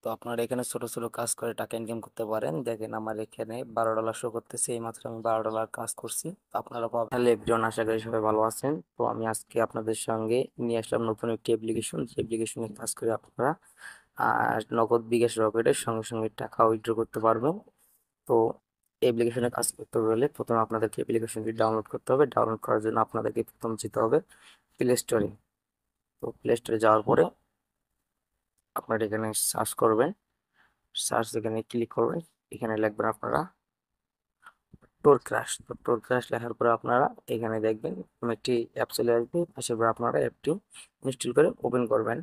তো আপনারা এখানে ছোট ছোট কাজ করে টাকা ইনকাম করতে পারেন। দেখেন আমার এখানে $12 শো করতেছে, এই মাত্র আমি $12 কাজ করছি। তো আপনারা পাবেন। হ্যালো এভরিওয়ান, আশা করি সবাই ভালো আছেন। তো আমি আজকে আপনাদের সঙ্গে নিয়ে আসলাম নতুন একটি অ্যাপ্লিকেশন, যে অ্যাপ্লিকেশনে কাজ করে আপনারা নগদ বিকাশ রকেটের সঙ্গে সঙ্গে টাকা উইথড্র করতে পারবেন। তো অ্যাপ্লিকেশনে কাজ করতে হলে প্রথমে আপনাদেরকে অ্যাপ্লিকেশনটি ডাউনলোড করতে হবে। ডাউনলোড করার জন্য আপনাদেরকে প্রথম যেতে হবে প্লে স্টোরে। তো প্লে স্টোরে যাওয়ার পরে আপনারা এখানে সার্চ করবেন। সার্চ এখানে ক্লিক করবেন, এখানে লিখবেন আপনারা টোর ক্রাশ। তো টোর ক্রাশ লেখার পরে আপনারা এখানে দেখবেন একটি অ্যাপ চলে আসবে। আসার পর আপনারা অ্যাপটি ইনস্টল করে ওপেন করবেন।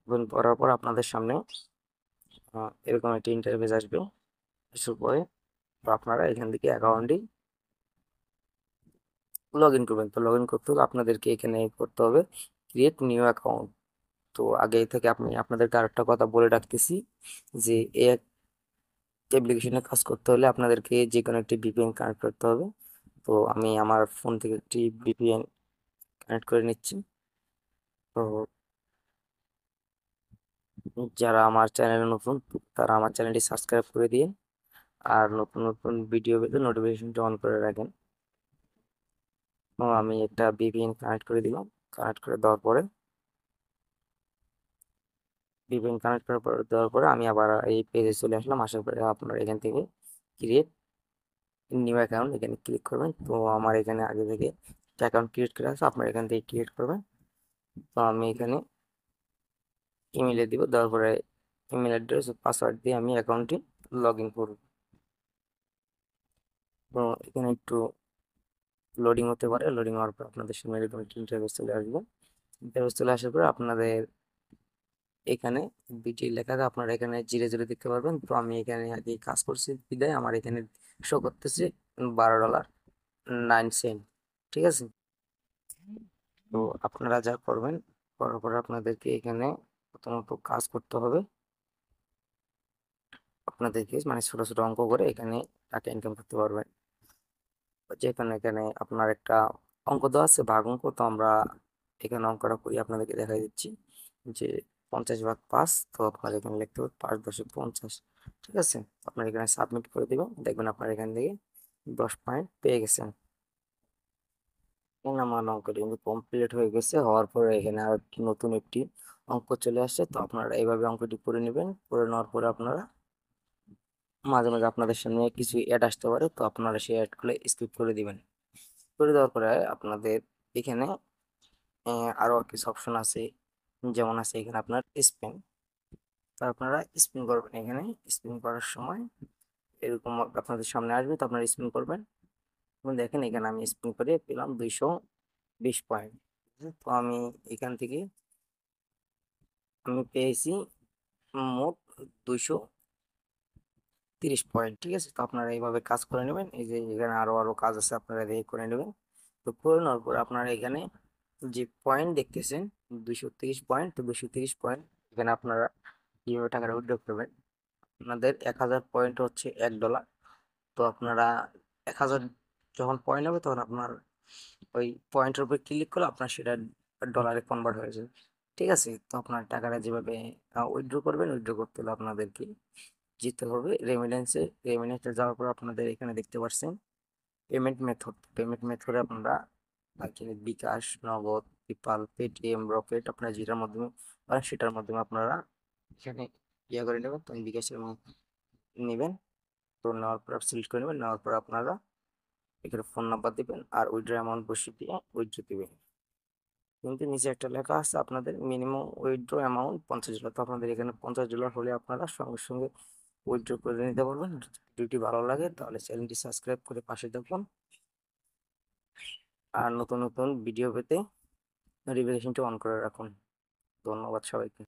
ওপেন করার পর আপনাদের সামনে এরকম একটি ইন্টারফেস আসবে। আসার পরে তো আপনারা এখান থেকে অ্যাকাউন্টটি লগ ইন করবেন। তো লগ ইন করতে হলে আপনাদেরকে এখানে করতে হবে ক্রিয়েট নিউ অ্যাকাউন্ট। তো আগে থেকে আপনাদেরকে আরেকটা কথা বলে রাখতেছি, যে এই অ্যাপ্লিকেশনে কাজ করতে হলে আপনাদেরকে যে কোনো একটি ভিপিএন কানেক্ট করতে হবে। তো আমি আমার ফোন থেকে একটি ভিপিএন কানেক্ট করে নিচ্ছি। তো যারা আমার চ্যানেলে নতুন, তারা আমার চ্যানেলটি সাবস্ক্রাইব করে দিয়ে আর নতুন নতুন ভিডিও পেতে নোটিফিকেশনটি অন করে রাখেন। তো আমি একটা ভিপিএন কানেক্ট করে দিলাম। কানেক্ট করে দেওয়ার পরে ভিপিএন কানেক্ট করার পর দেওয়ার পরে আমি আবার এই পেজে চলে আসলাম। আসার পরে আপনারা এখান থেকে ক্রিয়েট নিউ অ্যাকাউন্ট এখানে ক্লিক করবেন। তো আমার এখানে আগে থেকে অ্যাকাউন্ট ক্রিয়েট করা আছে, আপনারা এখান থেকে ক্রিয়েট করবেন। তো আমি এখানে ইমেলে দিব, দেওয়ার পরে ইমেল অ্যাড্রেস পাসওয়ার্ড দিয়ে আমি অ্যাকাউন্টটি লগ ইন করব। তো এখানে একটু লোডিং হতে পারে। লোডিং হওয়ার পর আপনাদের সামনে এরকম একটি ইন্টারফেস চলে আসবে। ইন্টারফেস চলে আসার পর আপনাদের এখানে বিটি লেখা আছে, আপনারা এখানে জিরে জিরে দেখতে পারবেন। তো আমি এখানে আগে কাজ করছি বিদায় আমার এখানে শো করতেছে $12.09। ঠিক আছে। তো আপনারা যা করবেন, করার পরে আপনাদেরকে এখানে প্রথমত কাজ করতে হবে। আপনাদেরকে মানে ছোট ছোট অঙ্ক করে এখানে টাকা ইনকাম করতে পারবেন। যেখানে এখানে আপনার একটা অঙ্ক দেওয়া আছে ভাগ অঙ্ক। তো আমরা এখানে অঙ্কটা করি, আপনাদেরকে দেখাই দিচ্ছি যে 50/5। তো আপনার এখানে লিখতে হবে 5.50। ঠিক আছে। আপনার এখানে সাবমিট করে দিবেন, দেখবেন আপনার এখান থেকে 10 পয়েন্ট পেয়ে গেছেন। এখানে আমার অঙ্কটি কিন্তু কমপ্লিট হয়ে গেছে। হওয়ার পরে এখানে আর একটি নতুন একটি অঙ্ক চলে আসছে। তো আপনারা এইভাবে অঙ্কটি করে নেবেন। করে নেওয়ার পরে আপনারা মাঝে মাঝে আপনাদের সামনে কিছু অ্যাড আসতে পারে, তো আপনারা সেই অ্যাডগুলো স্কিপ করে দিবেন। করে দেওয়ার পরে আপনাদের এখানে আরো কিছু অপশন আছে, যেমন আছে এখানে আপনার স্পিন। তো আপনারা স্পিন করবেন। এখানে স্পিন করার সময় এরকম আপনাদের সামনে আসবে, তো আপনারা স্পিন করবেন। এবং দেখেন এখানে আমি স্পিন করে পেলাম 220 পয়েন্ট। তো আমি এখান থেকে আমি পেয়েছি মোট 230 পয়েন্ট। ঠিক আছে। তো আপনারা এইভাবে কাজ করে নেবেন। এই যে এখানে আরো আরো কাজ আছে, আপনারা দেখে করে নেবেন। তো করে নেওয়ার পর আপনারা এখানে যে পয়েন্ট দেখতেছেন 230 পয়েন্ট। তো 230 পয়েন্ট এখানে আপনারা কিভাবে টাকাটা উইথড্র করবেন। আপনাদের 1000 পয়েন্ট হচ্ছে $1। তো আপনারা 1000 যখন পয়েন্ট হবে তখন আপনার ওই পয়েন্টের উপর ক্লিক করলে আপনার সেটা ডলারে কনভার্ট হয়ে যাবে। ঠিক আছে। তো আপনার টাকাটা যেভাবে উইথড্র করবেন, উইথড্র করতে হলে আপনাদেরকে যেতে হবে রেমিটেন্সে। রেমিটেন্সে যাওয়ার পর আপনাদের এখানে দেখতে পাচ্ছেন পেমেন্ট মেথড। পেমেন্ট মেথডে আপনারা এখানে বিকাশ, নগদ, পেপাল, পেটিএম, রকেট, আপনারা যেটার মাধ্যমে পারেন সেটার মাধ্যমে আপনারা এখানে ইয়ে করে নেবেন। তো বিকাশের নেবেন। তো নেওয়ার পর সিলেক্ট করে নেবেন। নেওয়ার পর আপনারা এখানে ফোন নাম্বার দিবেন আর উইথড্র অ্যামাউন্ট বসিয়ে দিয়ে উইথড্র দিবেন। কিন্তু নিচে একটা লেখা আছে আপনাদের মিনিমাম উইথড্র অ্যামাউন্ট $50। তো আপনাদের এখানে $50 হলে আপনারা সঙ্গে সঙ্গে উইথড্র করে নিতে পারবেন। ভিডিওটি ভালো লাগে তাহলে চ্যানেলটি সাবস্ক্রাইব করে পাশে থাকুন। আর নতুন নতুন ভিডিও পেতে নোটিফিকেশনটি অন করে রাখুন। ধন্যবাদ সবাইকে।